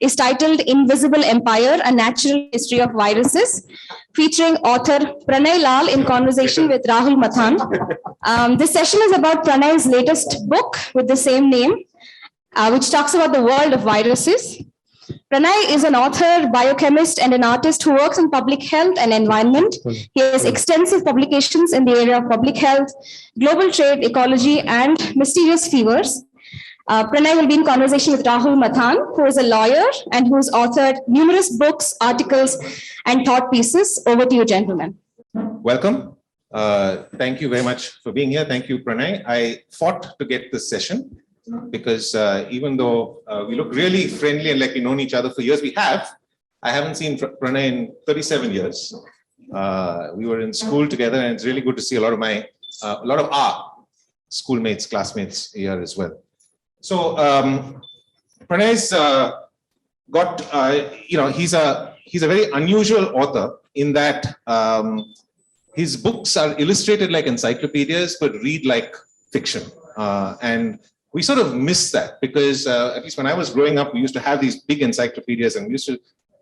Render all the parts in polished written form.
is titled Invisible Empire, A Natural History of Viruses, featuring author Pranay Lal in conversation with Rahul Matthan. This session is about Pranay's latest book with the same name, which talks about the world of viruses. Pranay is an author, biochemist, and an artist who works in public health and environment. He has extensive publications in the area of public health, global trade, ecology, and mysterious fevers. Pranay will be in conversation with Rahul Matthan, who is a lawyer and who's authored numerous books, articles, and thought pieces. Over to you, gentlemen. Welcome. Thank you very much for being here. Thank you, Pranay. I fought to get this session because even though we look really friendly and like we've known each other for years, I haven't seen Pranay in 37 years. We were in school together, and it's really good to see a lot of our schoolmates, classmates here as well. So Pranay's he's a very unusual author in that his books are illustrated like encyclopedias, but read like fiction. And we sort of miss that because at least when I was growing up, we used to have these big encyclopedias, and we used to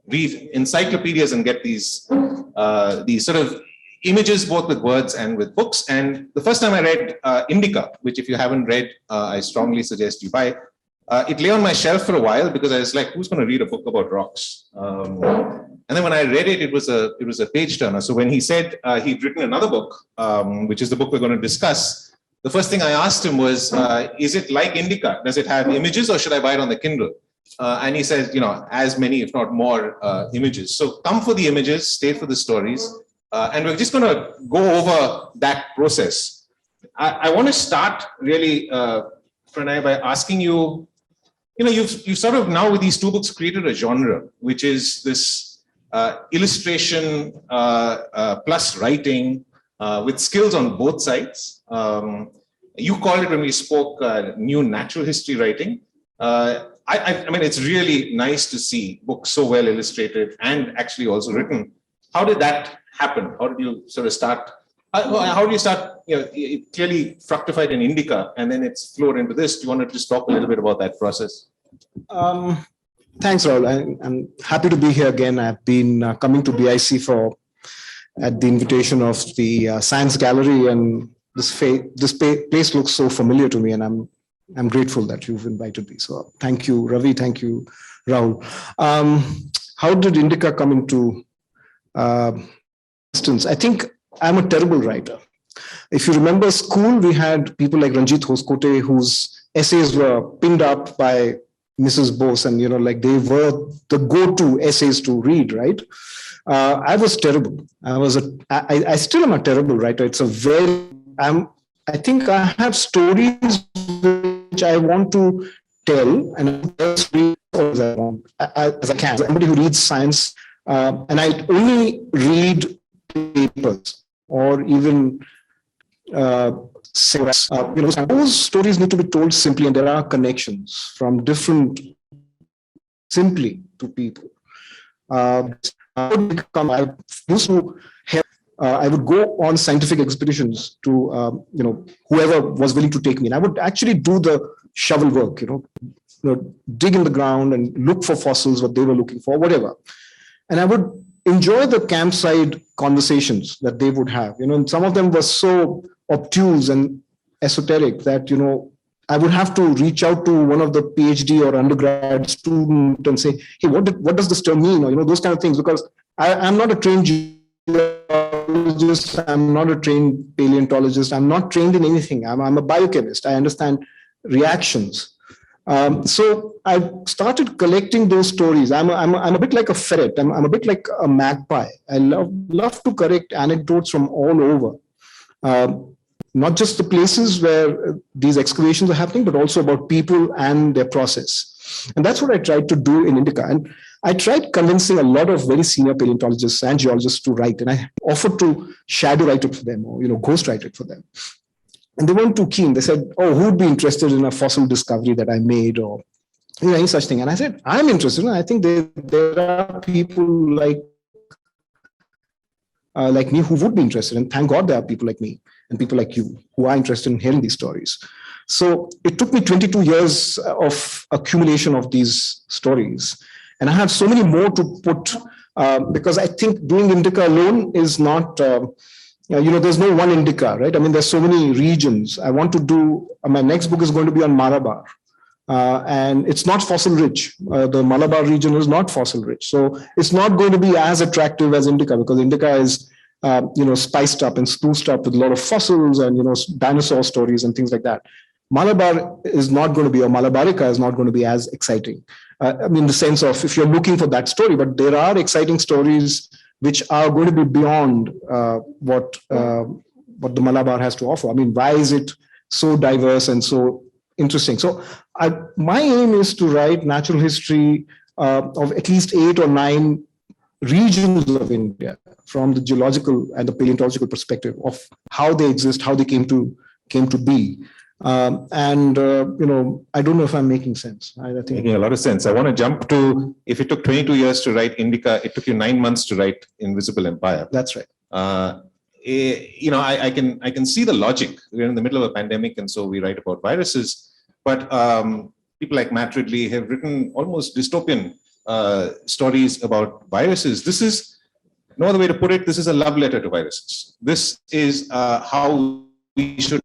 read encyclopedias and get these sort of images, both with words and with books. And the first time I read Indica, which if you haven't read, I strongly suggest you buy. It lay on my shelf for a while because I was like, who's going to read a book about rocks? And then when I read it, it was a page turner. So when he said he'd written another book, which is the book we're going to discuss, the first thing I asked him was, is it like Indica? Does it have images, or should I buy it on the Kindle? And he said, as many, if not more, images. So come for the images, stay for the stories. And we're just going to go over that process. I want to start really, Pranay, by asking you, you've sort of now with these two books created a genre, which is this illustration plus writing with skills on both sides. You called it, when we spoke, new natural history writing. I mean, it's really nice to see books so well illustrated and actually also written. How did that happen? How did you sort of start? How did you start? It clearly fructified in Indica, and then it's flowed into this. Do you want to just talk a little bit about that process? Thanks, Rahul. I'm happy to be here again. I've been coming to BIC at the invitation of the Science Gallery, and this place looks so familiar to me, and I'm grateful that you've invited me. So thank you, Ravi. Thank you, Rahul. How did Indica come into existence? I think I'm a terrible writer. If you remember school, we had people like Ranjit Hoskote, whose essays were pinned up by Mrs. Bose, and they were the go-to essays to read, right? I was terrible. I still am a terrible writer. I think I have stories which I want to tell, and just read as I can. Somebody who reads science, and I only read papers or even those stories need to be told simply, and there are connections from different simply to people. I would go on scientific expeditions to whoever was willing to take me, and I would actually do the shovel work, dig in the ground and look for fossils, what they were looking for, whatever. And I would enjoy the campsite conversations that they would have, and some of them were so obtuse and esoteric that, I would have to reach out to one of the PhD or undergrad student and say, hey, what does this term mean? Or, those kind of things, because I'm not a trained geologist, I'm not a trained paleontologist, I'm not trained in anything. I'm a biochemist. I understand reactions. So I started collecting those stories. I'm a bit like a ferret. I'm a bit like a magpie. I love to collect anecdotes from all over. Not just the places where these excavations are happening, but also about people and their process. And that's what I tried to do in Indica. And I tried convincing a lot of very senior paleontologists and geologists to write. And I offered to shadow write it for them, or ghost write it for them. And they weren't too keen. They said, oh, who'd be interested in a fossil discovery that I made, or any such thing? And I said, I'm interested. And I think there are people like me who would be interested. And thank God there are people like me and people like you who are interested in hearing these stories. So it took me 22 years of accumulation of these stories. And I have so many more to put because I think doing indica alone is not, there's no one indica, right? I mean, there's so many regions. I want to do, my next book is going to be on Malabar. And it's not fossil rich. The Malabar region is not fossil rich. So it's not going to be as attractive as indica because indica is, spiced up and spruced up with a lot of fossils and, dinosaur stories and things like that. Malabar is not going to be, or Malabarica is not going to be as exciting. In the sense of if you're looking for that story, but there are exciting stories which are going to be beyond what the Malabar has to offer. I mean, why is it so diverse and so interesting? So my aim is to write natural history of at least 8 or 9 regions of India from the geological and the paleontological perspective of how they exist, how they came to be. I don't know if I'm making sense. I think making a lot of sense. I want to jump to, if it took 22 years to write Indica, it took you 9 months to write Invisible Empire. That's right. I can see the logic. We're in the middle of a pandemic, and so we write about viruses. But people like Matt Ridley have written almost dystopian stories about viruses. This is, no other way to put it, this is a love letter to viruses. This is how we should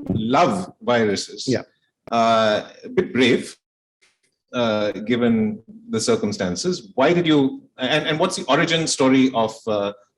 love viruses. Yeah. A bit brave, given the circumstances. Why did you, and what's the origin story of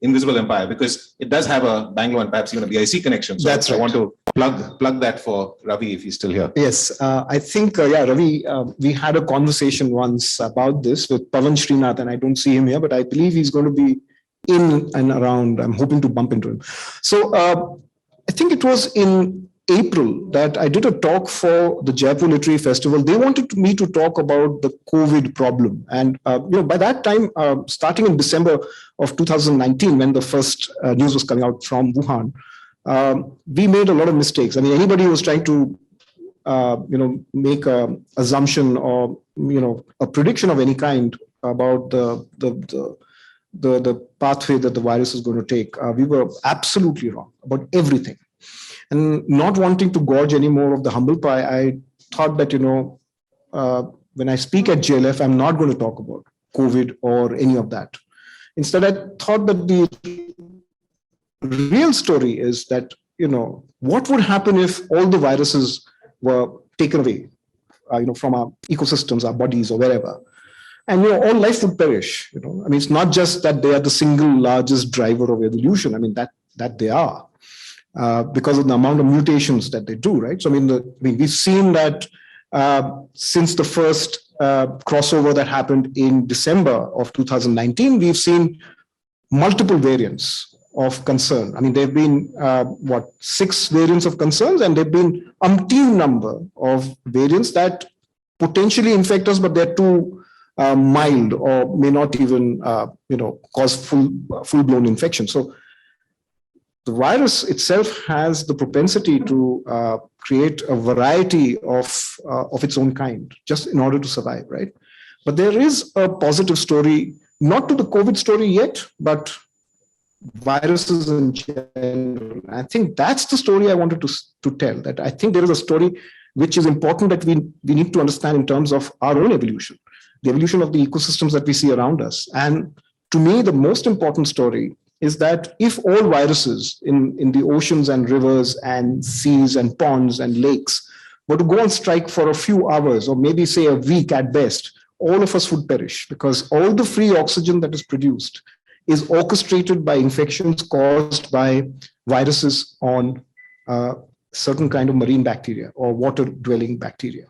Invisible Empire? Because it does have a Bangalore and perhaps even a BIC connection. So that's right. I want to plug that for Ravi if he's still here. Yes, I think, Ravi, we had a conversation once about this with Pavan Srinath, and I don't see him here, but I believe he's going to be in and around. I'm hoping to bump into him. So I think it was in April that I did a talk for the Jaipur Literary Festival. They wanted me to talk about the COVID problem. And, by that time, starting in December of 2019, when the first news was coming out from Wuhan, we made a lot of mistakes. I mean, anybody who was trying to, make an assumption or, a prediction of any kind about the pathway that the virus is going to take, we were absolutely wrong about everything. And not wanting to gorge any more of the humble pie, I thought that, when I speak at JLF, I'm not going to talk about COVID or any of that. Instead, I thought that the real story is that, what would happen if all the viruses were taken away, from our ecosystems, our bodies, or wherever. And, all life would perish. I mean, it's not just that they are the single largest driver of evolution. I mean, that they are. Because of the amount of mutations that they do, right? So, we've seen that since the first crossover that happened in December of 2019, we've seen multiple variants of concern. I mean, there have been, 6 variants of concerns, and there have been umpteen number of variants that potentially infect us, but they're too mild or may not even, cause full-blown infection. So, the virus itself has the propensity to create a variety of its own kind, just in order to survive, right? But there is a positive story, not to the COVID story yet, but viruses in general. I think that's the story I wanted to tell, that I think there is a story which is important that we need to understand in terms of our own evolution, the evolution of the ecosystems that we see around us. And to me, the most important story is that if all viruses in the oceans and rivers and seas and ponds and lakes were to go on strike for a few hours or maybe say a week at best, all of us would perish, because all the free oxygen that is produced is orchestrated by infections caused by viruses on certain kind of marine bacteria or water-dwelling bacteria.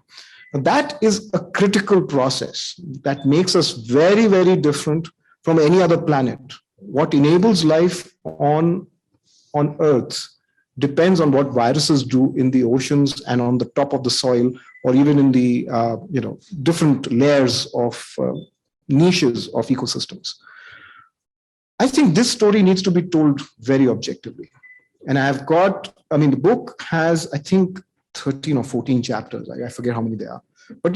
And that is a critical process that makes us very, very different from any other planet. What enables life on Earth depends on what viruses do in the oceans and on the top of the soil, or even in the different layers of niches of ecosystems. I think this story needs to be told very objectively. And I've got, the book has, I think, 13 or 14 chapters. I forget how many there are. But,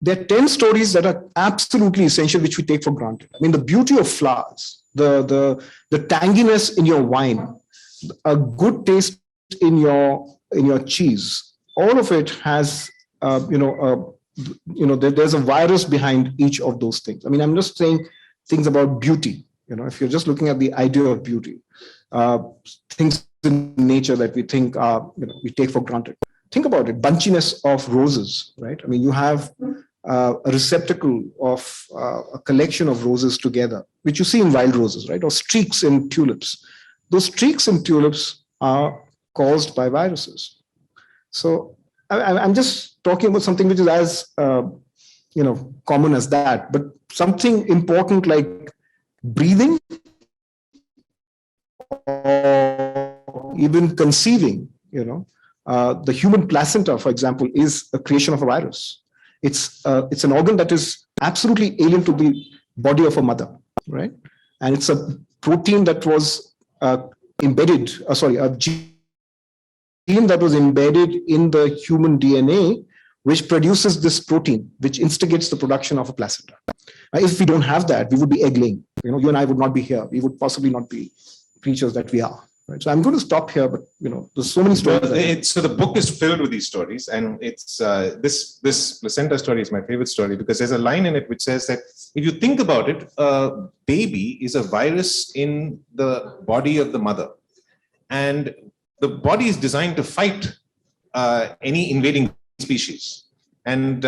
there are 10 stories that are absolutely essential, which we take for granted. The beauty of flowers, the tanginess in your wine, a good taste in your cheese, all of it has, a there's a virus behind each of those things. I mean, I'm just saying things about beauty. If you're just looking at the idea of beauty, things in nature that we think we take for granted. Think about it, bunchiness of roses, right? I mean, you have a receptacle of a collection of roses together, which you see in wild roses, right? Or streaks in tulips. Those streaks in tulips are caused by viruses. So I'm just talking about something which is as common as that, but something important like breathing or even conceiving, the human placenta, for example, is a creation of a virus. It's an organ that is absolutely alien to the body of a mother, right? And it's a protein that was a gene that was embedded in the human DNA, which produces this protein, which instigates the production of a placenta. If we don't have that, we would be egg-laying. You and I would not be here. We would possibly not be creatures that we are. Right? So I'm going to stop here, but there's so many stories. So the book is filled with these stories, and it's this placenta story is my favorite story because there's a line in it which says that if you think about it, a baby is a virus in the body of the mother, and the body is designed to fight any invading species. And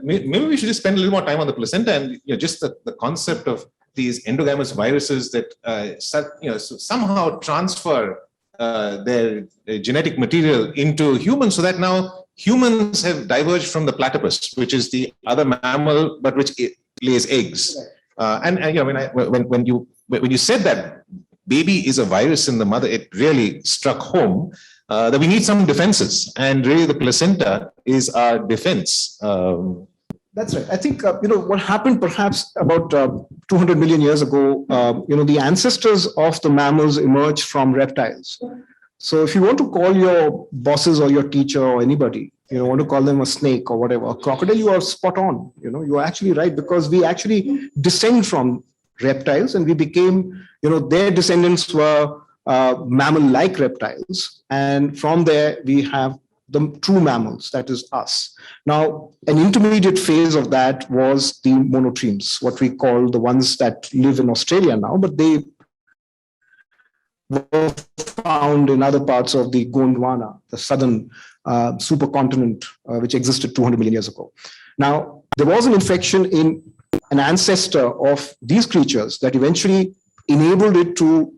maybe we should just spend a little more time on the placenta and just the concept of these endogamous viruses that somehow transfer their genetic material into humans, so that now humans have diverged from the platypus, which is the other mammal but which lays eggs. When you said that baby is a virus in the mother, it really struck home that we need some defenses, and really the placenta is our defense. That's right. I think, what happened perhaps about 200 million years ago, the ancestors of the mammals emerged from reptiles. So if you want to call your bosses or your teacher or anybody, want to call them a snake or whatever, a crocodile, you are spot on. You are actually right, because we actually descend from reptiles, and we became, their descendants were mammal-like reptiles. And from there, we have the true mammals, that is us. Now, an intermediate phase of that was the monotremes, what we call the ones that live in Australia now, but they were found in other parts of the Gondwana, the southern supercontinent, which existed 200 million years ago. Now, there was an infection in an ancestor of these creatures that eventually enabled it to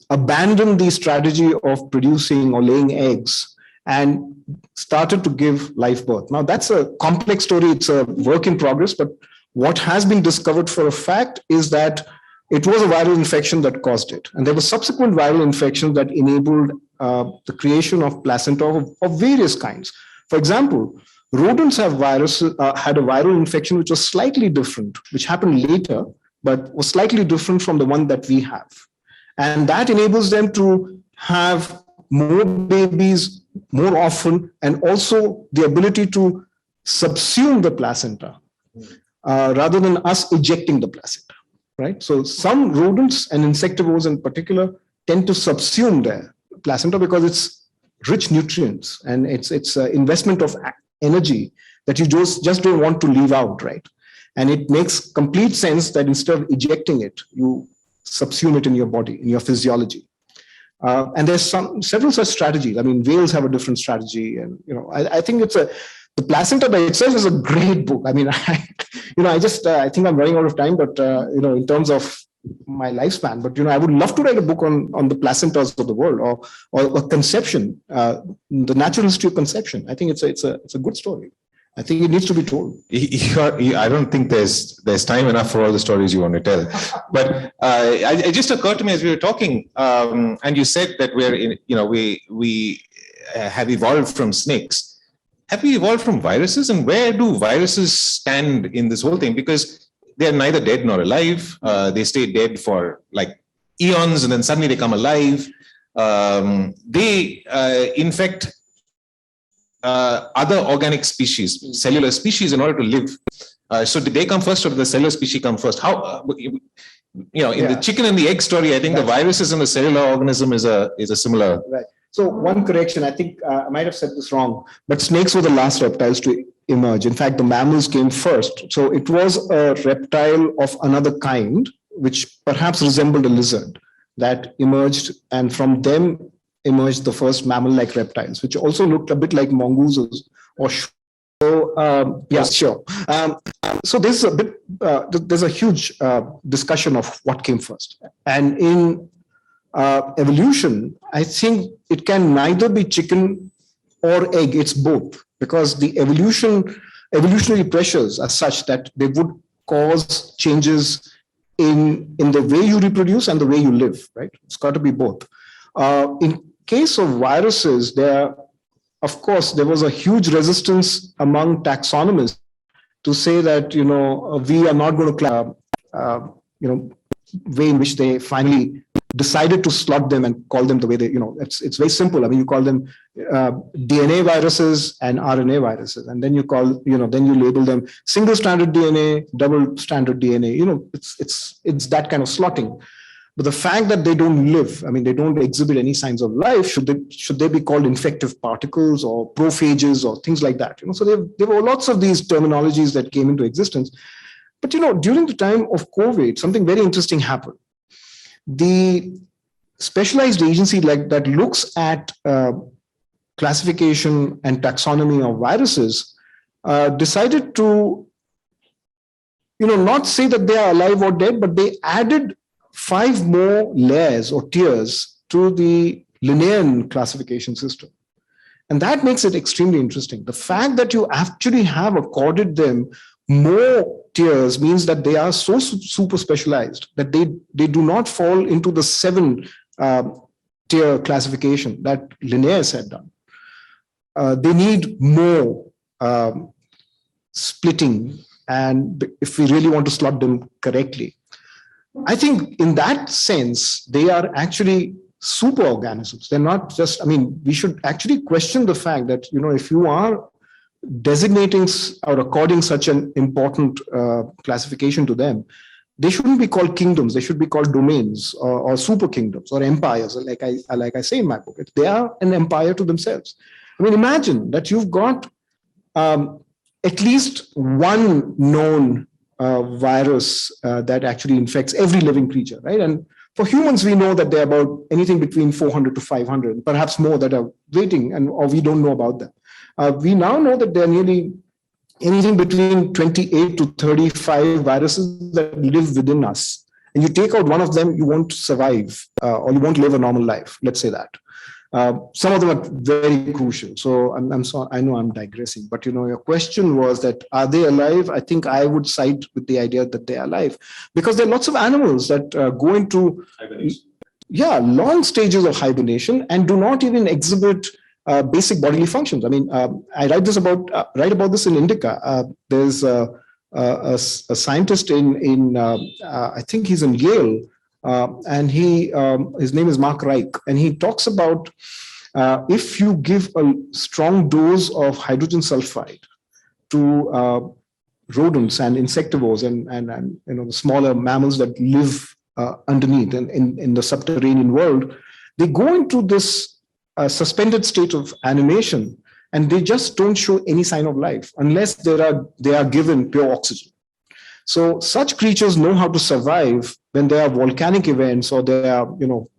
abandon the strategy of producing or laying eggs and started to give live birth. Now, that's a complex story. It's a work in progress. But what has been discovered for a fact is that it was a viral infection that caused it. And there were subsequent viral infections that enabled the creation of placenta of various kinds. For example, rodents have had a viral infection which was slightly different, which happened later, but was slightly different from the one that we have. And that enables them to have more babies more often, and also the ability to subsume the placenta rather than us ejecting the placenta, right? So some rodents and insectivores in particular tend to subsume their placenta because it's rich nutrients and it's investment of energy that you just don't want to leave out, right? And it makes complete sense that instead of ejecting it, you subsume it in your body, in your physiology. And there's several such strategies. I mean, whales have a different strategy, and I think the placenta by itself is a great book. I mean, I think I'm running out of time, but in terms of my lifespan, but I would love to write a book on the placentas of the world, or conception, the natural history of conception. I think it's a good story. I think it needs to be told. I don't think there's time enough for all the stories you want to tell. But it just occurred to me as we were talking, and you said that we have evolved from snakes. Have we evolved from viruses? And where do viruses stand in this whole thing? Because they're neither dead nor alive. They stay dead for like eons, and then suddenly they come alive. They infect other organic species, cellular species, in order to live. So did they come first, or did the cellular species come first? How, in the chicken and the egg story, I think the viruses in the cellular organism is a similar. Right. So one correction, I think I might have said this wrong, but snakes were the last reptiles to emerge. In fact, the mammals came first. So it was a reptile of another kind, which perhaps resembled a lizard, that emerged, and from them emerged the first mammal-like reptiles, which also looked a bit like mongooses or yeah, sure. So there's a bit, there's a huge discussion of what came first. And in evolution, I think it can neither be chicken or egg, it's both, because the evolutionary pressures are such that they would cause changes in the way you reproduce and the way you live, right? It's got to be both. In case of viruses, of course, there was a huge resistance among taxonomists to say that, we are not going to, way in which they finally decided to slot them and call them the way they, it's very simple. I mean, you call them DNA viruses and RNA viruses, and then you call, then you label them single-stranded DNA, double-stranded DNA. It's that kind of slotting. But the fact that they don't live, I mean, they don't exhibit any signs of life, should they be called infective particles or prophages or things like that? So there were lots of these terminologies that came into existence. But during the time of COVID, something very interesting happened. The specialized agency that looks at classification and taxonomy of viruses decided to, not say that they are alive or dead, but they added 5 more layers or tiers to the Linnaean classification system. And that makes it extremely interesting. The fact that you actually have accorded them more tiers means that they are so super specialized that they do not fall into the 7 tier classification that Linnaeus had done. They need more splitting, and if we really want to slot them correctly. I think in that sense, they are actually super organisms. They're not just, we should actually question the fact that, if you are designating or according such an important classification to them, they shouldn't be called kingdoms. They should be called domains or super kingdoms or empires, like I say in my book. They are an empire to themselves. Imagine that you've got at least one known virus that actually infects every living creature, right? And for humans, we know that there are about anything between 400 to 500, perhaps more, that are waiting, or we don't know about them. We now know that there are nearly anything between 28 to 35 viruses that live within us. And you take out one of them, you won't survive, or you won't live a normal life, let's say that. Some of them are very crucial. So I'm sorry, I know I'm digressing, but your question was that, are they alive? I think I would side with the idea that they are alive, because there are lots of animals that go into long stages of hibernation and do not even exhibit basic bodily functions. I write about this in Indica. There's a scientist in I think he's in Yale, and his name is Mark Reich, and he talks about if you give a strong dose of hydrogen sulfide to rodents and insectivores and the smaller mammals that live underneath in the subterranean world, they go into this suspended state of animation, and they just don't show any sign of life unless they are given pure oxygen. So such creatures know how to survive when there are volcanic events or there are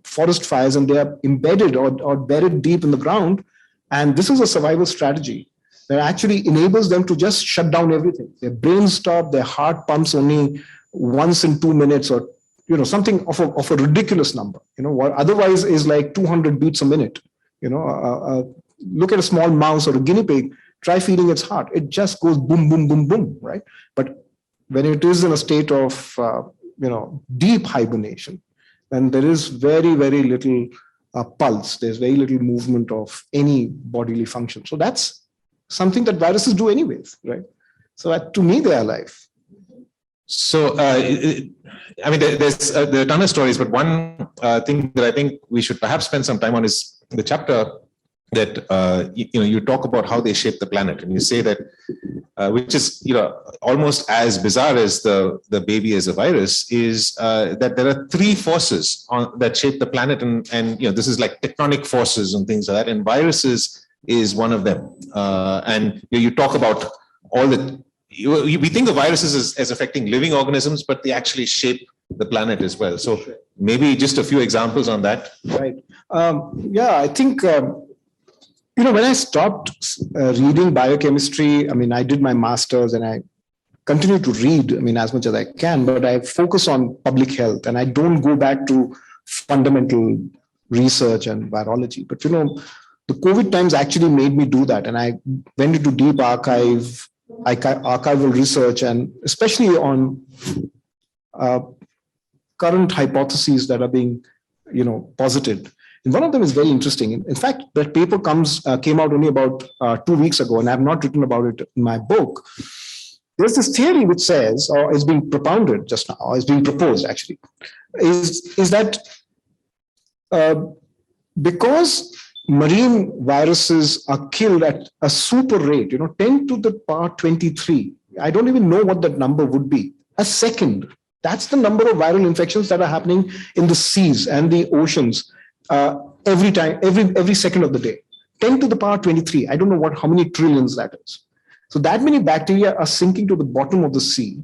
forest fires, and they are embedded or buried deep in the ground. And this is a survival strategy that actually enables them to just shut down everything. Their brains stop, their heart pumps only once in 2 minutes, or something of a ridiculous number. What otherwise is like 200 beats a minute. Look at a small mouse or a guinea pig, try feeding its heart. It just goes boom, boom, boom, boom, right? But when it is in a state of, deep hibernation, then there is very, very little pulse. There's very little movement of any bodily function. So that's something that viruses do anyways, right? So to me, they are alive. So, there are a ton of stories, but one thing that I think we should perhaps spend some time on is the chapter that, you talk about how they shape the planet. And you say that, which is, almost as bizarre as the baby as a virus, is that there are 3 forces that shape the planet. And this is like tectonic forces and things like that. And viruses is one of them. And you talk about all the, we think of viruses as affecting living organisms, but they actually shape the planet as well. So maybe just a few examples on that. Right. Yeah, I think, when I stopped reading biochemistry, I mean, I did my master's and I continue to read, I mean, as much as I can, but I focus on public health and I don't go back to fundamental research and virology. But, the COVID times actually made me do that. And I went into deep archival research, and especially on current hypotheses that are being, posited. And one of them is very interesting. In fact, that paper came out only about 2 weeks ago, and I have not written about it in my book. There's this theory which says, or is being propounded just now, or is being proposed actually, is that because marine viruses are killed at a super rate, 10 to the power 23. I don't even know what that number would be. A second. That's the number of viral infections that are happening in the seas and the oceans every second of the day. 10 to the power 23. I don't know how many trillions that is. So that many bacteria are sinking to the bottom of the sea,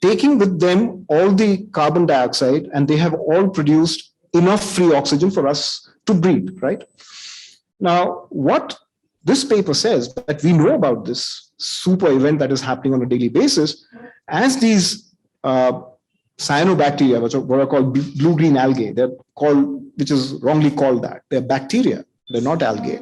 taking with them all the carbon dioxide, and they have all produced enough free oxygen for us to breathe, right? Now, what this paper says, that we know about this super event that is happening on a daily basis, as these cyanobacteria, which are called blue-green algae, which is wrongly called that. They're bacteria, they're not algae.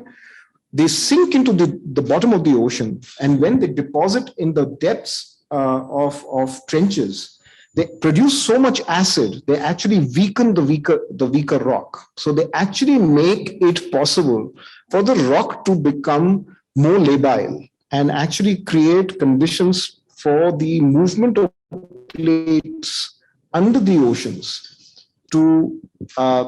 They sink into the bottom of the ocean, and when they deposit in the depths of trenches, they produce so much acid, they actually weaken the weaker rock. So they actually make it possible for the rock to become more labile and actually create conditions for the movement of plates under the oceans to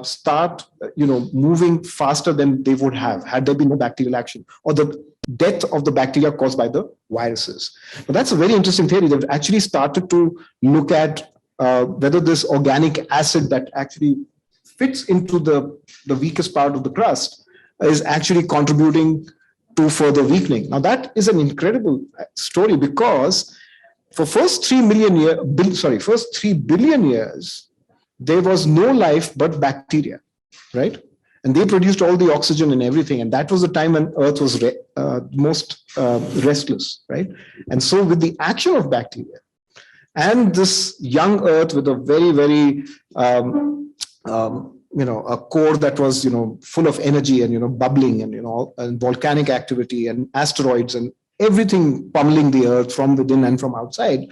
start, moving faster than they would have had there been no bacterial action, or the death of the bacteria caused by the viruses. But that's a very interesting theory. They've actually started to look at whether this organic acid that actually fits into the weakest part of the crust is actually contributing to further weakening. Now that is an incredible story, because for first 3 billion years, there was no life but bacteria, right? And they produced all the oxygen and everything. And that was the time when Earth was most restless, right? And so with the action of bacteria and this young Earth with a very, very, a core that was, full of energy and, bubbling and, and volcanic activity and asteroids and everything pummeling the Earth from within and from outside,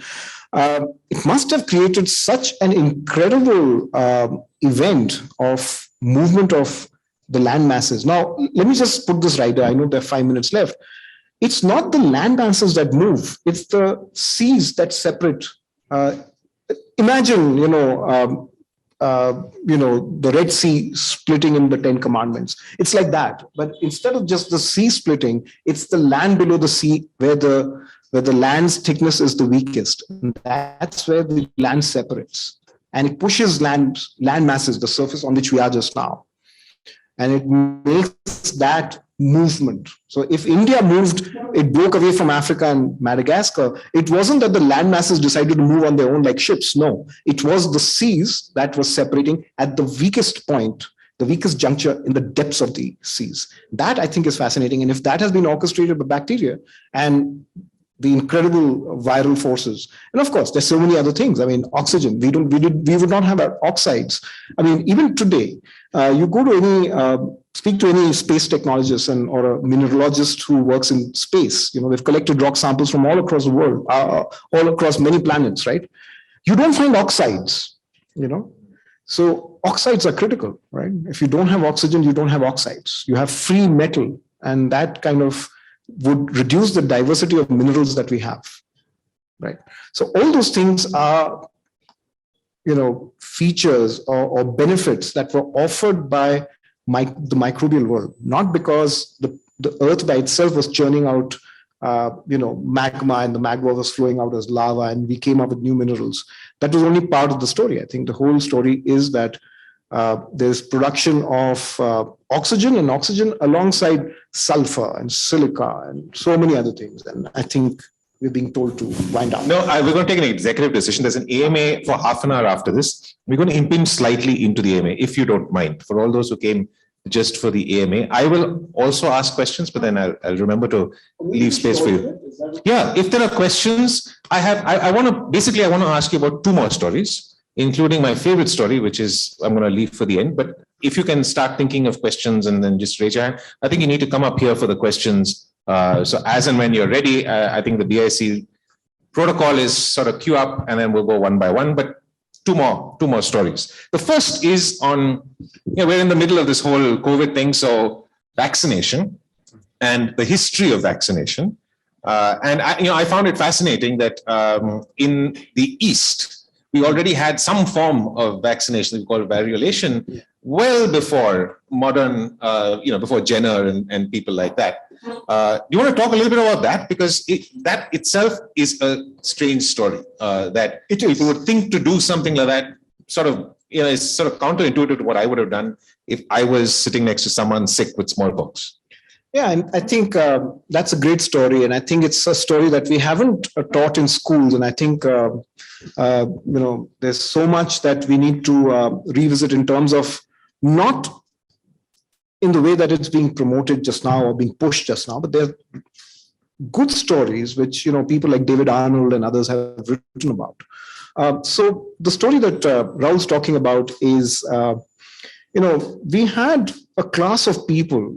it must have created such an incredible event of movement of the land masses. Now, let me just put this right there. I know there are 5 minutes left. It's not the land masses that move. It's the seas that separate. Imagine, the Red Sea splitting in the 10 Commandments. It's like that. But instead of just the sea splitting, it's the land below the sea where the land's thickness is the weakest. And that's where the land separates. And it pushes land masses, the surface on which we are just now. And it makes that movement. So if India moved, it broke away from Africa and Madagascar, it wasn't that the land masses decided to move on their own like ships. No, it was the seas that was separating at the weakest point, the weakest juncture in the depths of the seas. That I think is fascinating. And if that has been orchestrated by bacteria and the incredible viral forces, and of course, there's so many other things. I mean, oxygen. We would not have oxides. I mean, even today, you go to speak to any space technologist or a mineralogist who works in space. They've collected rock samples from all across the world, all across many planets, right? You don't find oxides. So oxides are critical, right? If you don't have oxygen, you don't have oxides. You have free metal, and that kind of would reduce the diversity of minerals that we have, right? So all those things are, features or benefits that were offered by the microbial world, not because the Earth by itself was churning out, magma, and the magma was flowing out as lava, and we came up with new minerals. That was only part of the story. I think the whole story is that there's production of oxygen alongside sulfur and silica and so many other things. And I think we're being told to wind up. No, we're going to take an executive decision. There's an AMA for half an hour after this. We're going to impinge slightly into the AMA, if you don't mind. For all those who came just for the AMA, I will also ask questions, but then I'll remember to leave space for you. Yeah, if there are questions, I want to ask you about two more stories, including my favorite story, which is I'm going to leave for the end. But if you can start thinking of questions and then just raise your hand, I think you need to come up here for the questions. So as and when you're ready, I think the BIC protocol is sort of queue up and then we'll go one by one, but two more stories. The first is on, we're in the middle of this whole COVID thing. So vaccination and the history of vaccination. And I found it fascinating that in the East, we already had some form of vaccination we call variolation well before modern, before Jenner and people like that. Do you want to talk a little bit about that? Because that itself is a strange story that people would think to do something like that is sort of counterintuitive to what I would have done if I was sitting next to someone sick with smallpox. Yeah, and I think that's a great story. And I think it's a story that we haven't taught in schools. And I think, there's so much that we need to revisit in terms of not in the way that it's being promoted just now or being pushed just now, but they're good stories, which, people like David Arnold and others have written about. So the story that Rahul's talking about is, we had a class of people,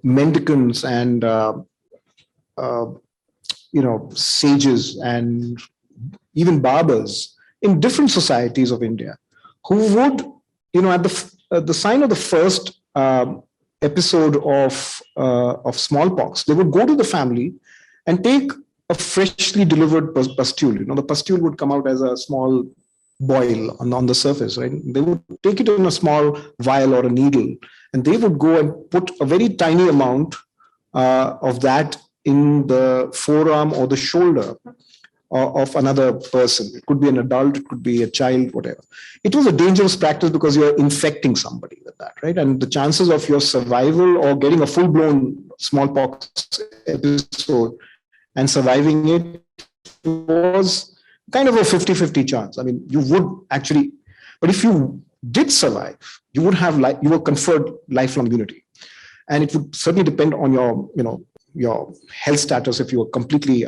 mendicants and, sages and even barbers in different societies of India who would, at the sign of the first episode of smallpox, they would go to the family and take a freshly delivered pustule. The pustule would come out as a small boil on the surface, right? They would take it in a small vial or a needle, and they would go and put a very tiny amount of that in the forearm or the shoulder of another person. It could be an adult, it could be a child, whatever. It was a dangerous practice because you're infecting somebody with that, right? And the chances of your survival or getting a full-blown smallpox episode and surviving it was kind of a 50-50 chance. I mean, you would actually, but if you did survive, you would have you were conferred lifelong immunity. And it would certainly depend on your health status if you were completely,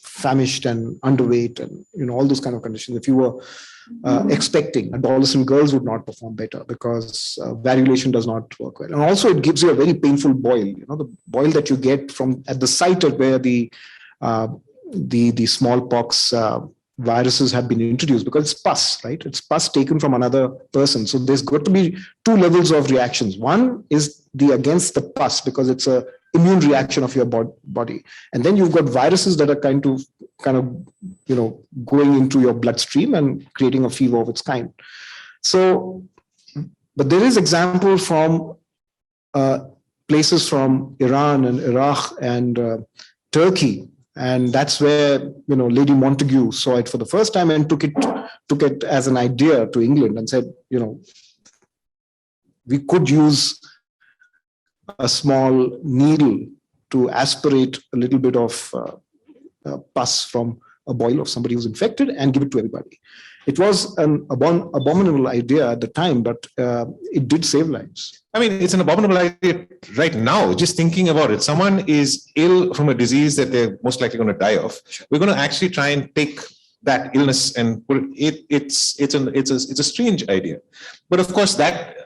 famished and underweight and, all those kind of conditions. If you were expecting, adolescent girls would not perform better because variolation does not work well. And also it gives you a very painful boil, the boil that you get from at the site of where the smallpox viruses have been introduced, because it's pus, right? It's pus taken from another person. So there's got to be two levels of reactions. One is against the pus because it's a immune reaction of your body. And then you've got viruses that are kind of, going into your bloodstream and creating a fever of its kind. So, but there is example from places from Iran and Iraq and Turkey. And that's where, Lady Montagu saw it for the first time and took it as an idea to England and said, we could use a small needle to aspirate a little bit of pus from a boil of somebody who's infected and give it to everybody. It was an abominable idea at the time, but it did save lives. I mean, it's an abominable idea right now. Just thinking about it, someone is ill from a disease that they're most likely going to die of. We're going to actually try and take that illness and put it. It's a strange idea, but of course, that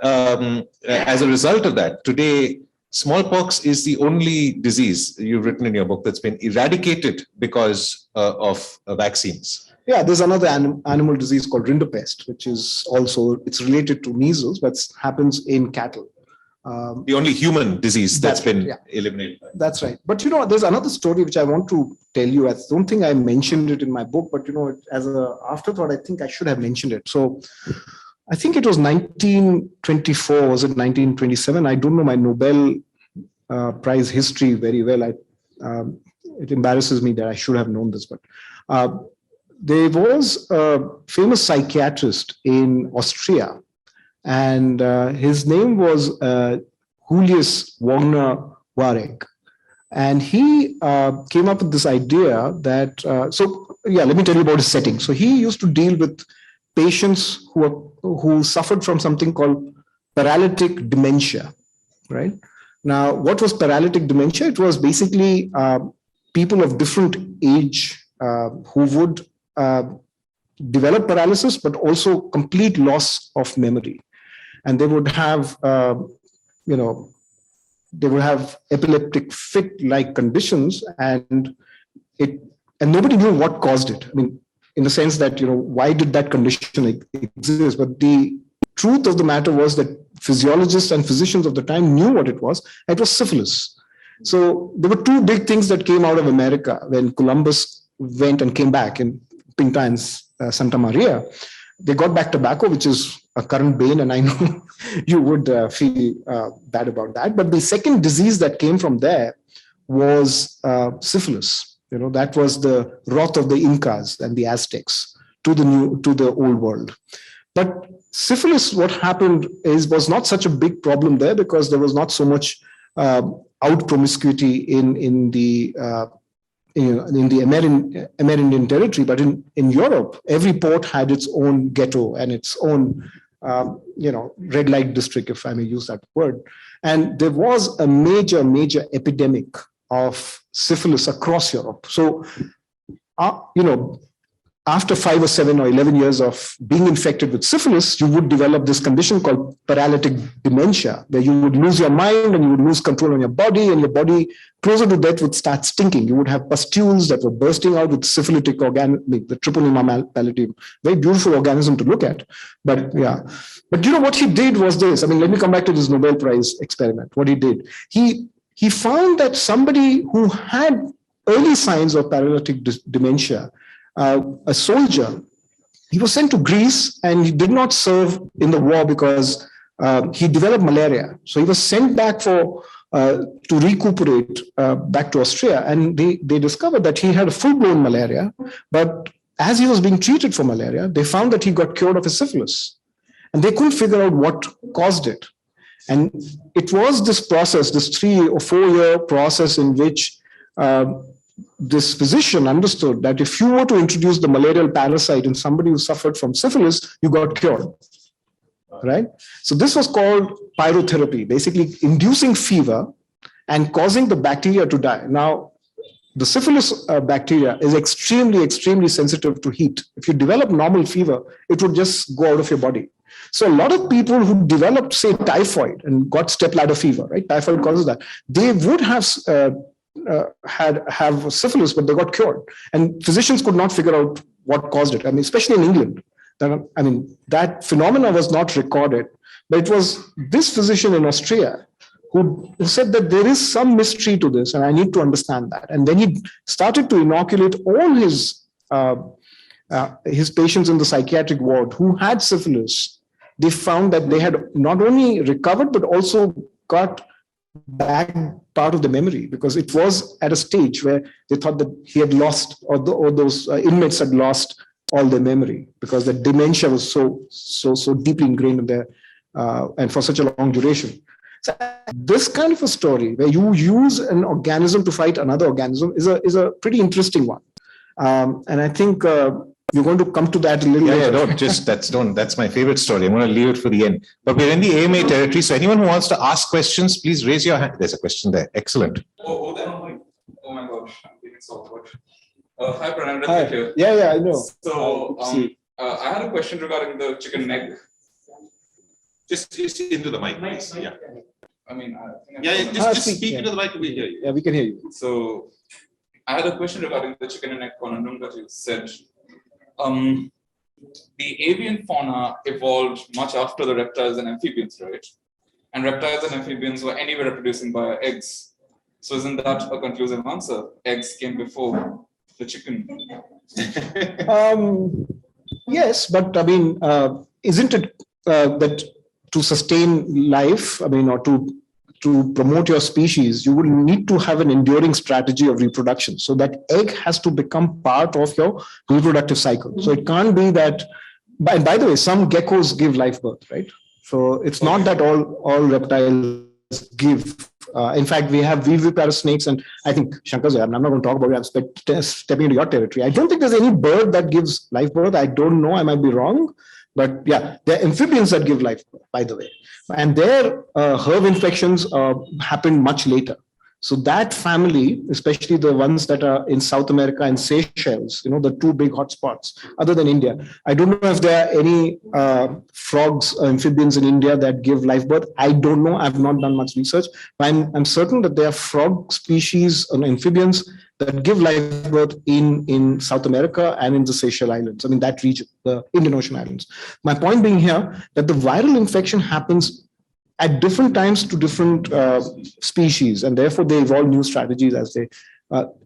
as a result of that, today smallpox is the only disease you've written in your book that's been eradicated because of vaccines. Yeah, there's another animal disease called rinderpest, which is also, it's related to measles, but happens in cattle. The only human disease that's been eliminated. That's right. But, there's another story which I want to tell you. I don't think I mentioned it in my book, but, as an afterthought, I think I should have mentioned it. So I think it was 1924, was it 1927? I don't know my Nobel Prize history very well. It embarrasses me that I should have known this, but there was a famous psychiatrist in Austria, and his name was Julius Wagner Wareg. And he came up with this idea that, let me tell you about his setting. So he used to deal with patients who suffered from something called paralytic dementia, right? Now, what was paralytic dementia? It was basically people of different age who would develop paralysis, but also complete loss of memory. And they would have, they would have epileptic fit-like conditions, and nobody knew what caused it. I mean, in the sense that, why did that condition exist? But the truth of the matter was that physiologists and physicians of the time knew what it was. It was syphilis. So there were two big things that came out of America when Columbus went and came back in Pinta and Santa Maria. They got back tobacco, which is a current bane, and I know you would feel bad about that. But the second disease that came from there was syphilis. That was the wrath of the Incas and the Aztecs to the old world. But syphilis, what happened was not such a big problem there because there was not so much out promiscuity in the Amerindian territory, but in Europe, every port had its own ghetto and its own red light district, if I may use that word. And there was a major epidemic of syphilis across Europe. So, after 5 or 7 or 11 years of being infected with syphilis, you would develop this condition called paralytic dementia, where you would lose your mind and you would lose control on your body, and your body closer to death would start stinking. You would have pustules that were bursting out with syphilitic the Treponema pallidum, very beautiful organism to look at. But what he did was this. I mean, let me come back to this Nobel Prize experiment. What he did, he found that somebody who had early signs of paralytic dementia, a soldier, he was sent to Greece and he did not serve in the war because he developed malaria. So he was sent back to recuperate back to Austria, and they discovered that he had a full-blown malaria. But as he was being treated for malaria, they found that he got cured of his syphilis, and they couldn't figure out what caused it. And it was this process, this 3 or 4 year process in which this physician understood that if you were to introduce the malarial parasite in somebody who suffered from syphilis, you got cured, right? So this was called pyrotherapy, basically inducing fever and causing the bacteria to die. Now, the syphilis bacteria is extremely sensitive to heat. If you develop normal fever, it would just go out of your body. So a lot of people who developed, say, typhoid and got stepladder fever, right? Typhoid causes that. They would have have syphilis, but they got cured. And physicians could not figure out what caused it. I mean, especially in England. That phenomena was not recorded. But it was this physician in Austria who said that there is some mystery to this, and I need to understand that. And then he started to inoculate all his patients in the psychiatric ward who had syphilis. They found that they had not only recovered, but also got back part of the memory, because it was at a stage where they thought that he had lost, or those inmates had lost all their memory, because the dementia was so deeply ingrained in there, and for such a long duration. So this kind of a story where you use an organism to fight another organism is a pretty interesting one, and I think you're going to come to that a little later. That's my favorite story. I'm going to leave it for the end. But we're in the AMA territory, so anyone who wants to ask questions, please raise your hand. There's a question there. Excellent. Oh my gosh, I'm feeling so good. Hi, Pranay. Hi. Here. Yeah, I know. So I had a question regarding the chicken neck. Just into the mic, please. Yeah. I mean, just speak into the mic. We hear you. Yeah, we can hear you. So I had a question regarding the chicken and egg conundrum that you said. The avian fauna evolved much after the reptiles and amphibians, right? And reptiles and amphibians were anyway reproducing via eggs. So isn't that a conclusive answer? Eggs came before the chicken. Yes, but I mean, isn't it that to sustain life, I mean, or to promote your species, you will need to have an enduring strategy of reproduction. So that egg has to become part of your reproductive cycle. So it can't be that, and by the way, some geckos give life birth, right? So it's not that all reptiles give In fact, we have viviparous snakes, and I think Shankar's, I'm not going to talk about it. I'm stepping into your territory. I don't think there's any bird that gives live birth. I don't know. I might be wrong. But yeah, there are amphibians that give live birth, by the way. And their herb infections happen much later. So that family, especially the ones that are in South America and Seychelles, the two big hotspots, other than India. I don't know if there are any frogs, amphibians in India that give live birth. I don't know. I've not done much research. But I'm certain that there are frog species and amphibians that give live birth in South America and in the Seychelles Islands. I mean, that region, the Indian Ocean Islands. My point being here that the viral infection happens at different times to different species, and therefore they evolve new strategies as they.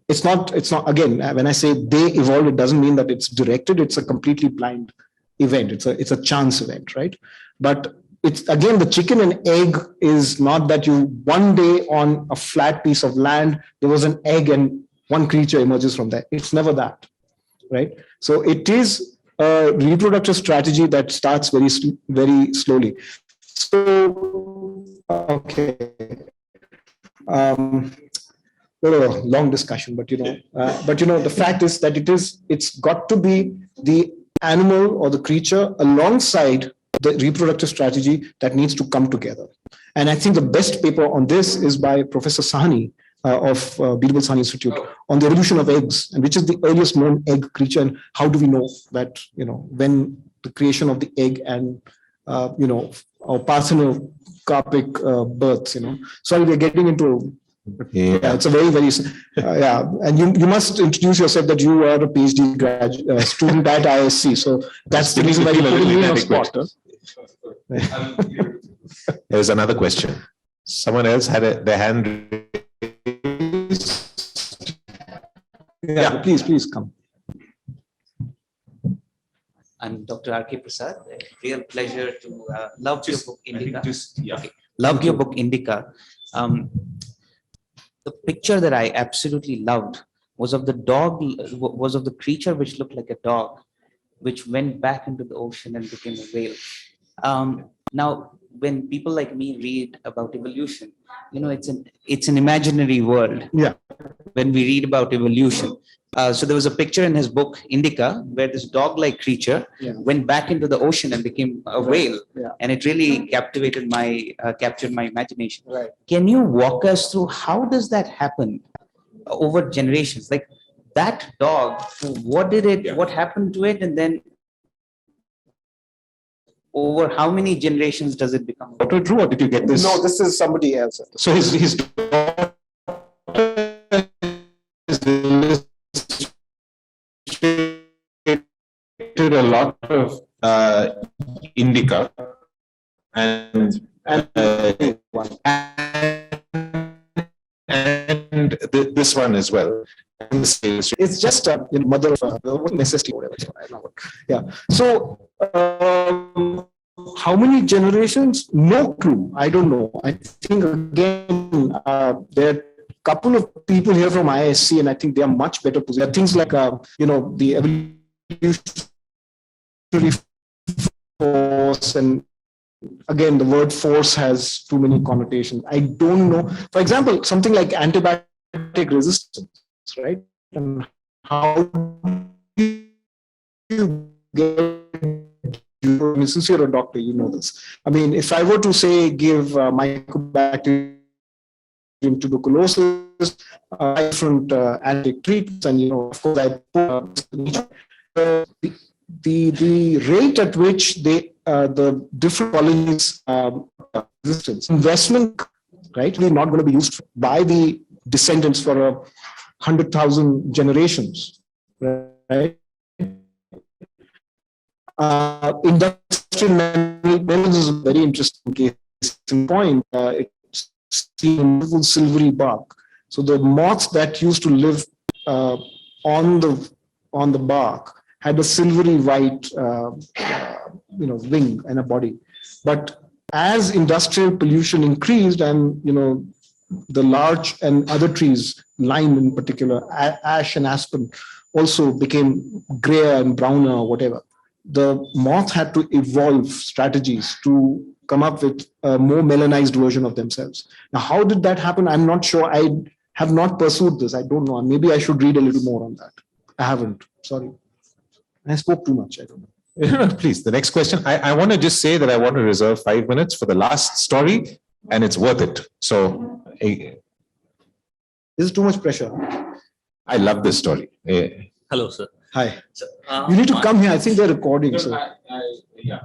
It's not. Again, when I say they evolve, it doesn't mean that it's directed. It's a completely blind event. It's a chance event, right? But it's again the chicken and egg is not that you one day on a flat piece of land there was an egg and one creature emerges from that. It's never that, right? So it is a reproductive strategy that starts very slowly. So, okay. Long discussion, but the fact is that it's got to be the animal or the creature alongside the reproductive strategy that needs to come together. And I think the best paper on this is by Professor Sahni of Birbal Sahni Institute on the evolution of eggs, and which is the earliest known egg creature, and how do we know that when the creation of the egg and or parthenocarpic births, Sorry, we're getting into. Yeah, it's a very, very, and you must introduce yourself that you are a PhD student at ISC. So that's the reason why you put me on the spot. There's another question. Someone else had their hand raised. Yeah, please come. I'm Dr. R.K. Prasad. A real pleasure to love your book, Indica. Loved your book, Indica. The picture that I absolutely loved was of the dog, was of the creature which looked like a dog, which went back into the ocean and became a whale. Now, when people like me read about evolution, it's an imaginary world. Yeah. When we read about evolution. So there was a picture in his book, Indica, where this dog-like creature went back into the ocean and became a whale. Yeah. And it really captured my imagination. Right. Can you walk us through how does that happen over generations? Like that dog, what happened to it? And then over how many generations does it become? Dr. Drew, or did you get this? No, this is somebody else. So his daughter is a lot of indica and this one as well. It's just a mother of necessity, whatever. Yeah. So how many generations? No clue. I don't know. I think again there are couple of people here from ISC, and I think they are much better positioned. There are things like the evolutionary force, and again the word force has too many connotations. I don't know. For example, something like antibiotic resistance, right? And how do you get? Since you're a doctor, you know this. I mean, if I were to say give mycobacterium tuberculosis, different antibiotic treatments, and of course, the rate at which the different colonies resistance investment, right, is not going to be used by the descendants for 100,000 generations, right? Industrial metals is a very interesting case in point. It's beautiful silvery bark. So the moths that used to live on the bark had a silvery white, wing and a body. But as industrial pollution increased, and the larch and other trees, lime in particular, ash and aspen, also became grayer and browner or whatever. The moth had to evolve strategies to come up with a more melanized version of themselves. Now, how did that happen? I'm not sure. I have not pursued this. I don't know. Maybe I should read a little more on that. I haven't. Sorry. I spoke too much. I don't know. Please, the next question. I want to just say that I want to reserve 5 minutes for the last story, and it's worth it. So, This is too much pressure. I love this story. Hello, sir. Hi. So, You need to come here. I think they're recording. So. Yeah.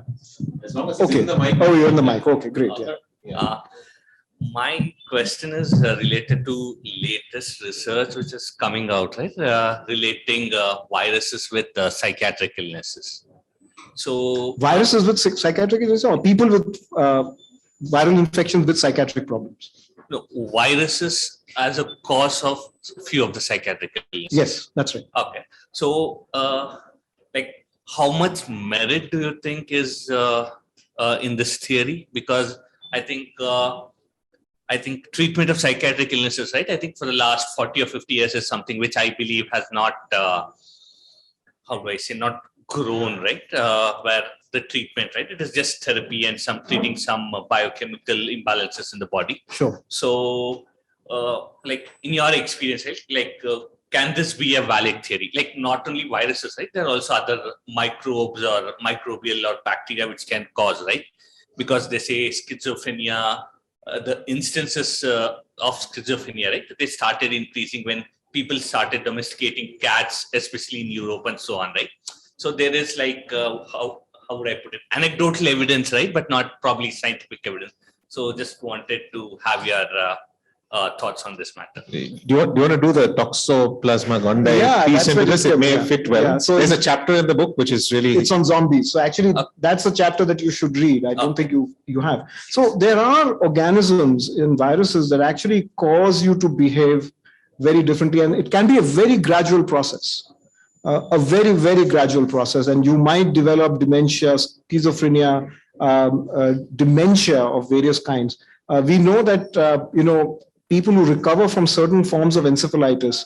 As long as Okay. in the mic. Oh, you're on the mic. Okay, great. Yeah. My question is related to latest research which is coming out, right? Relating viruses with psychiatric illnesses. So, Viruses with psychiatric illness or people with viral infections with psychiatric problems? no, viruses as a cause of few of the psychiatric illnesses. Yes, that's right. Okay. So, like, how much merit do you think is in this theory? Because I think treatment of psychiatric illnesses, right? I think for the last 40 or 50 years is something which I believe has not, how do I say, not grown, right? Where the treatment, right? It is just therapy and treating some biochemical imbalances in the body. Sure. So, like in your experience, right? Like, can this be a valid theory? Like not only viruses, right? There are also other microbes or microbial or bacteria which can cause, right? Because they say schizophrenia, the instances of schizophrenia, right? They started increasing when people started domesticating cats, especially in Europe and so on, right? So there is like, how would I put it? Anecdotal evidence, right? But not probably scientific evidence. So just wanted to have your thoughts on this matter. Do you want to do the Toxo Plasma Gondii Yeah, piece that's into very this? It good, may yeah. fit well. Yeah, so there's a chapter in the book which is really. It's on zombies. So actually, that's a chapter that you should read. I don't think you have. So there are organisms in viruses that actually cause you to behave very differently, and it can be a very gradual process. A very, very gradual process, and you might develop dementia, schizophrenia, dementia of various kinds. We know that people who recover from certain forms of encephalitis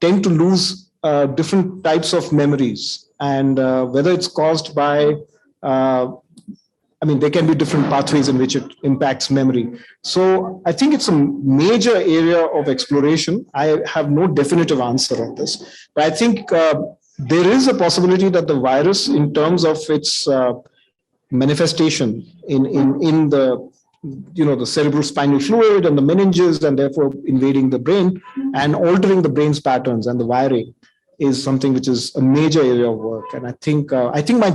tend to lose different types of memories, and whether it's caused by, there can be different pathways in which it impacts memory. So I think it's a major area of exploration. I have no definitive answer on this, but I think there is a possibility that the virus, in terms of its manifestation in the the cerebrospinal fluid and the meninges, and therefore invading the brain and altering the brain's patterns and the wiring, is something which is a major area of work. And I think my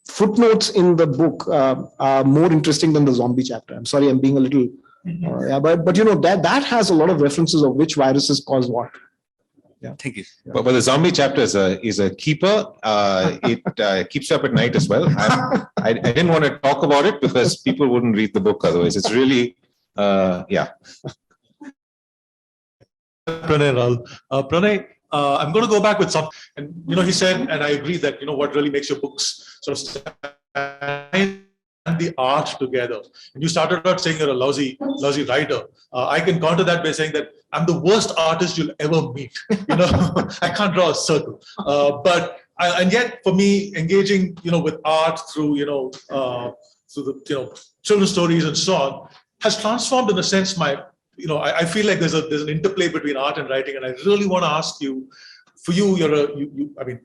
footnotes in the book are more interesting than the zombie chapter. I'm sorry, I'm being a little, but that has a lot of references of which viruses cause what. Yeah. Thank you. But the zombie chapter is a keeper. It keeps you up at night as well. I didn't want to talk about it because people wouldn't read the book otherwise. It's really, yeah. Pranay Lal. Pranay, I'm going to go back with something. And, he said, and I agree that, what really makes your books sort of stand and the art together. And you started out saying you're a lousy writer. I can counter that by saying that I'm the worst artist you'll ever meet. I can't draw a circle. And yet for me, engaging, with art through, through the, children's stories and so on, has transformed in a sense I feel like there's an interplay between art and writing, and I really want to ask you. For you,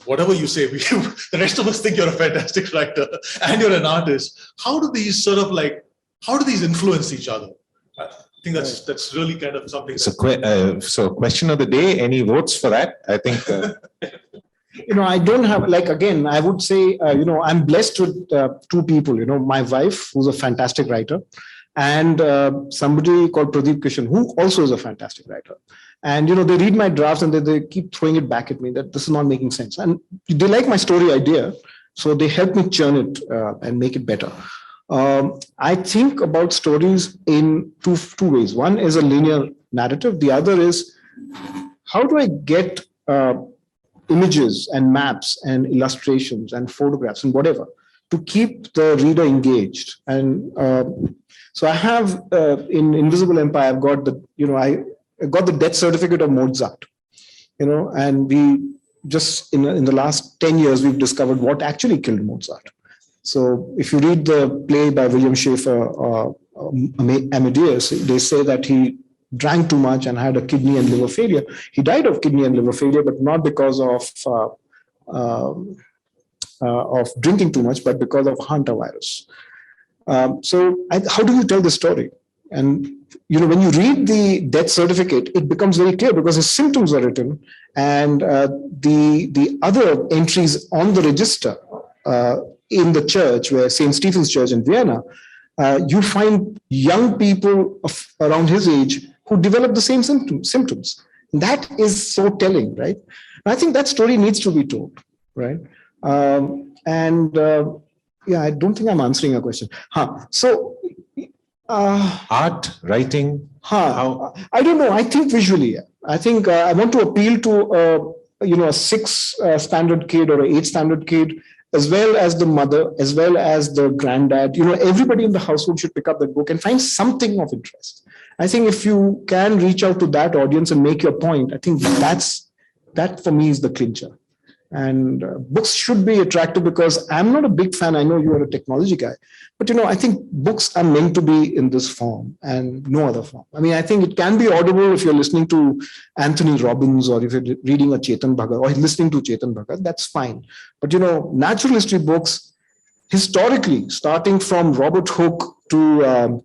whatever you say, the rest of us think you're a fantastic writer and you're an artist. How do these influence each other? I think that's really kind of something. So question of the day. Any votes for that? I think. I don't have, again, I would say, I'm blessed with two people, my wife, who's a fantastic writer, and somebody called Pradeep Kishan, who also is a fantastic writer. And, they read my drafts and they keep throwing it back at me that this is not making sense. And they like my story idea. So they help me churn it and make it better. I think about stories in two ways. One is a linear narrative. The other is, how do I get images and maps and illustrations and photographs and whatever to keep the reader engaged? And so I have in Invisible Empire, I've got I got the death certificate of Mozart, and we just in the last 10 years, we've discovered what actually killed Mozart. So if you read the play by William Shakespeare, Amadeus, they say that he drank too much and had a kidney and liver failure. He died of kidney and liver failure, but not because of drinking too much, but because of hantavirus. How do you tell the story? And when you read the death certificate, it becomes very clear because his symptoms are written, and the other entries on the register in the church, where St. Stephen's Church in Vienna, you find young people around his age who develop the same symptoms. And that is so telling, right? And I think that story needs to be told, right? I don't think I'm answering your question. Art, writing, how? I don't know. I think visually. I think I want to appeal to a 6 standard kid or an 8 standard kid, as well as the mother, as well as the granddad. Everybody in the household should pick up that book and find something of interest. I think if you can reach out to that audience and make your point, I think that for me is the clincher. And books should be attractive because I'm not a big fan. I know you are a technology guy, but I think books are meant to be in this form and no other form. I mean, I think it can be audible if you're listening to Anthony Robbins, or if you're reading a Chetan Bhagat or listening to Chetan Bhagat, that's fine. But natural history books, historically, starting from Robert Hooke to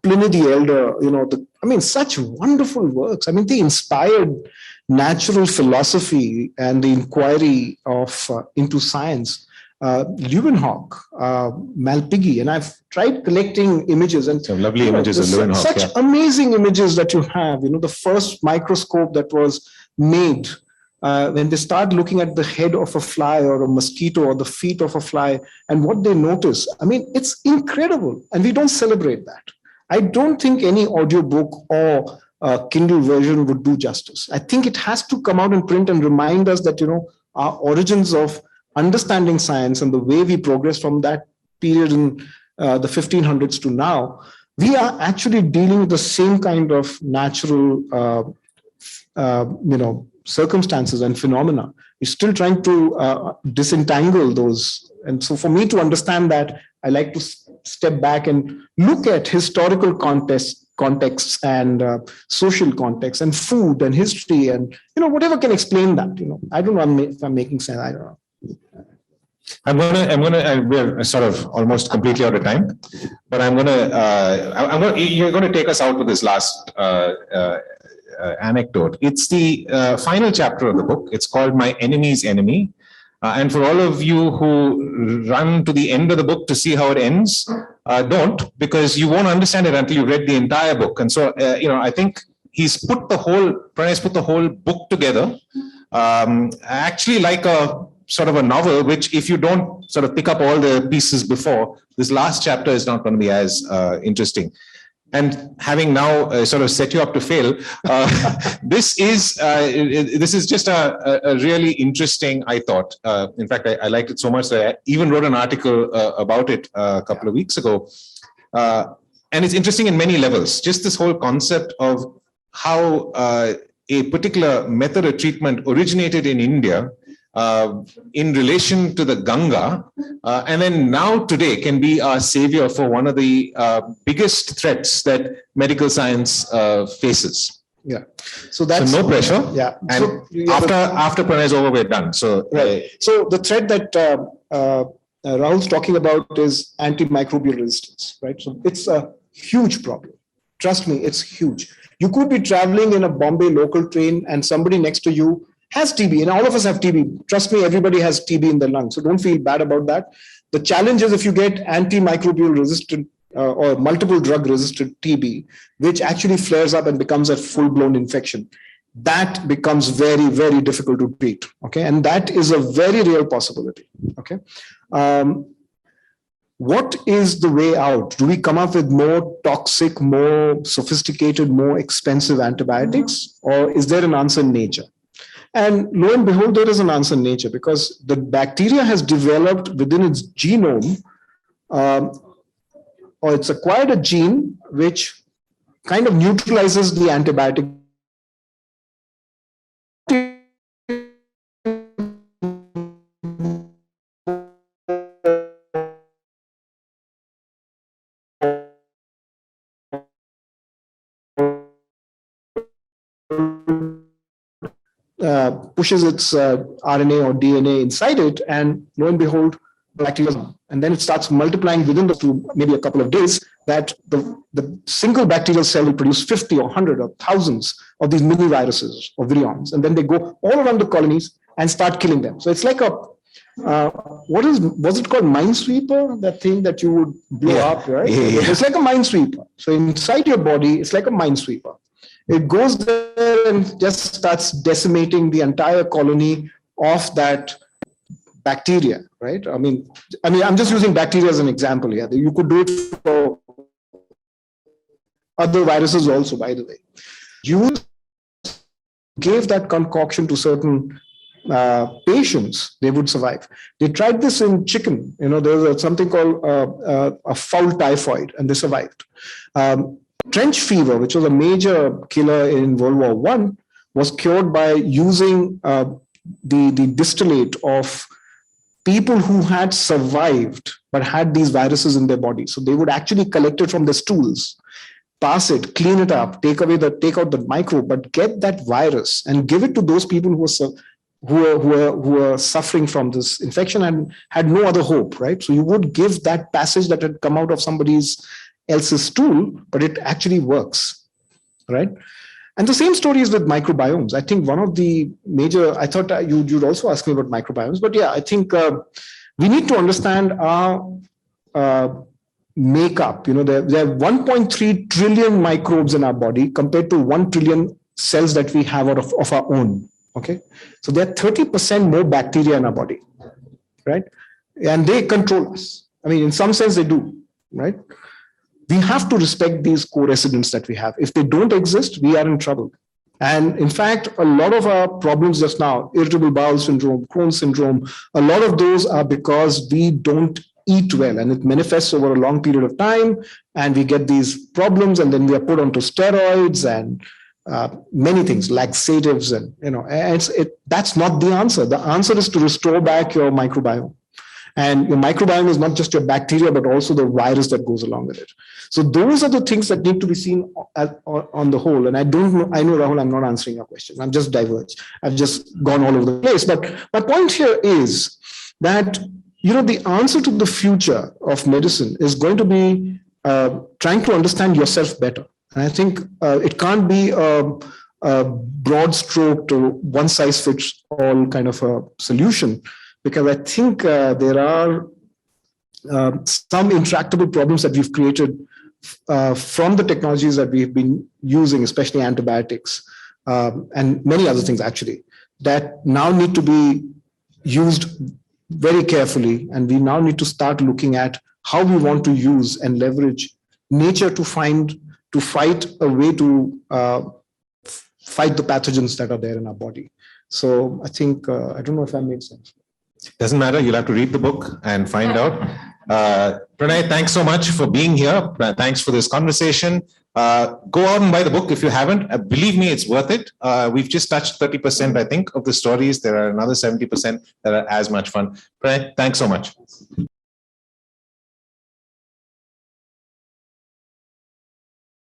Pliny the Elder, such wonderful works. I mean, they inspired natural philosophy and the inquiry of into science. Leeuwenhoek, Malpighi, and I've tried collecting images and some lovely images of Leeuwenhoek. Such amazing images that you have. The first microscope that was made when they start looking at the head of a fly or a mosquito or the feet of a fly, and what they notice. I mean, it's incredible, and we don't celebrate that. I don't think any audiobook or Kindle version would do justice. I think it has to come out in print and remind us that, our origins of understanding science and the way we progress from that period in the 1500s to now, we are actually dealing with the same kind of natural, circumstances and phenomena. We're still trying to disentangle those. And so for me to understand that, I like to step back and look at historical contexts and social context and food and history and, whatever can explain that. I don't know if I'm making sense. I don't know. We're sort of almost completely out of time, but you're going to take us out with this last anecdote. It's the final chapter of the book. It's called My Enemy's Enemy. And for all of you who run to the end of the book to see how it ends, don't, because you won't understand it until you've read the entire book. And so, I think Pranay's put the whole book together, actually like a sort of a novel, which if you don't sort of pick up all the pieces before, this last chapter is not going to be as interesting. And having now sort of set you up to fail, this is just a really interesting, I thought. In fact, I liked it so much that I even wrote an article about it a couple of weeks ago. And it's interesting in many levels. Just this whole concept of how a particular method of treatment originated in India in relation to the Ganga, and then now today can be our savior for one of the biggest threats that medical science faces. Yeah. So no pressure. Yeah. And after Pranay is over, we're done. So right. So the threat that Rahul's talking about is antimicrobial resistance, right? So it's a huge problem. Trust me, it's huge. You could be traveling in a Bombay local train and somebody next to you has TB, and all of us have TB. Trust me, everybody has TB in their lungs. So don't feel bad about that. The challenge is if you get antimicrobial resistant or multiple drug resistant TB, which actually flares up and becomes a full-blown infection, that becomes very, very difficult to treat. Okay. And that is a very real possibility. Okay. What is the way out? Do we come up with more toxic, more sophisticated, more expensive antibiotics, or is there an answer in nature? And lo and behold, there is an answer in nature, because the bacteria has developed within its genome, or it's acquired a gene which kind of neutralizes the antibiotic. pushes its RNA or DNA inside it, and lo and behold, bacteria, and then it starts multiplying within the maybe a couple of days, that the single bacterial cell will produce 50 or 100 or thousands of these mini viruses or virions, and then they go all around the colonies and start killing them. So it's like a was it called Minesweeper? That thing that you would blow up, right? Yeah. It's like a minesweeper. So inside your body, it's like a minesweeper. It goes there and just starts decimating the entire colony of that bacteria, right? I mean, I'm just using bacteria as an example here. You could do it for other viruses also, by the way. You gave that concoction to certain patients, they would survive. They tried this in chicken. There's something called a fowl typhoid, and they survived. Trench fever, which was a major killer in World War I, was cured by using the distillate of people who had survived but had these viruses in their body. So they would actually collect it from the stools, pass it, clean it up, take out the microbe, but get that virus and give it to those people who were suffering from this infection and had no other hope, right? So you would give that passage that had come out of somebody's else's stool, but it actually works, right? And the same story is with microbiomes. I think one of the major, I thought you'd also ask me about microbiomes, but yeah, I think we need to understand our makeup. There are 1.3 trillion microbes in our body compared to 1 trillion cells that we have of our own. Okay, so there are 30% more bacteria in our body, right? And they control us. I mean, in some sense, they do, right? We have to respect these co-residents that we have. If they don't exist, we are in trouble. And in fact, a lot of our problems just now, irritable bowel syndrome, Crohn's syndrome, a lot of those are because we don't eat well, and it manifests over a long period of time, and we get these problems, and then we are put onto steroids and many things, laxatives, and that's not the answer. The answer is to restore back your microbiome. And your microbiome is not just your bacteria, but also the virus that goes along with it. So those are the things that need to be seen on the whole. And I know, Rahul, I'm not answering your question. I'm just diverged. I've just gone all over the place. But my point here is that, the answer to the future of medicine is going to be trying to understand yourself better. And I think it can't be a broad stroke to one size fits all kind of a solution, because I think there are some intractable problems that we've created from the technologies that we've been using, especially antibiotics and many other things actually, that now need to be used very carefully. And we now need to start looking at how we want to use and leverage nature to fight a way to fight the pathogens that are there in our body. So I think, I don't know if that makes sense. Doesn't matter. You'll have to read the book and find out. Pranay, thanks so much for being here. Thanks for this conversation. Go out and buy the book if you haven't. Believe me, it's worth it. We've just touched 30%, I think, of the stories. There are another 70% that are as much fun. Pranay, thanks so much.